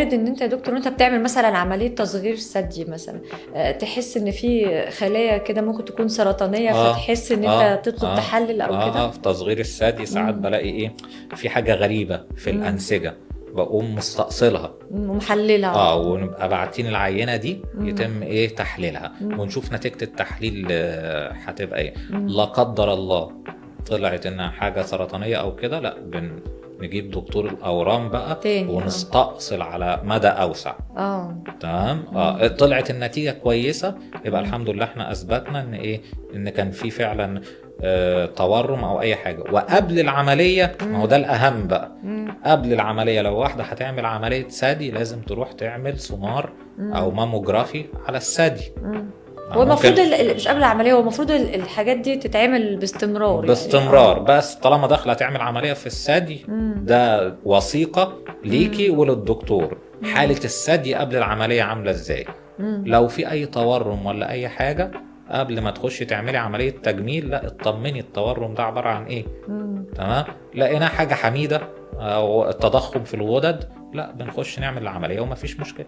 وارد ان انت يا دكتور وانت بتعمل مثلا عمليه تصغير ثدي مثلا تحس ان في خلايا كده ممكن تكون سرطانيه، فتحس ان انت تطلب تحلل او كده؟ في تصغير الثدي ساعات بلاقي ايه، في حاجه غريبه في الانسجه، بقوم مستأصلها ومحللها. ونبقى باعتين العينه دي يتم ايه تحليلها، ونشوف نتيجه التحليل هتبقى ايه. لا قدر الله طلعت انها حاجه سرطانيه او كده، لا نجيب دكتور الاورام بقى تاني ونستأصل على مدى اوسع. تمام. طلعت النتيجه كويسه، يبقى الحمد لله احنا اثبتنا ان ايه، ان كان في فعلا تورم او اي حاجه. وقبل العمليه، ما هو ده الاهم بقى، قبل العمليه لو واحده هتعمل عمليه ثدي لازم تروح تعمل سونار او ماموجرافي على الثدي. هو المفروض مش قبل العمليه، هو المفروض الحاجات دي تتعمل باستمرار باستمرار يعني. بس طالما داخله تعمل عمليه في الثدي، ده وثيقه ليكي وللدكتور حاله الثدي قبل العمليه عامله ازاي. لو في اي تورم ولا اي حاجه قبل ما تخشي تعملي عمليه تجميل، لا اطمني التورم ده عباره عن ايه. تمام. لقينا حاجه حميده او التضخم في الغدد، لا بنخش نعمل العمليه ومفيش مشكله.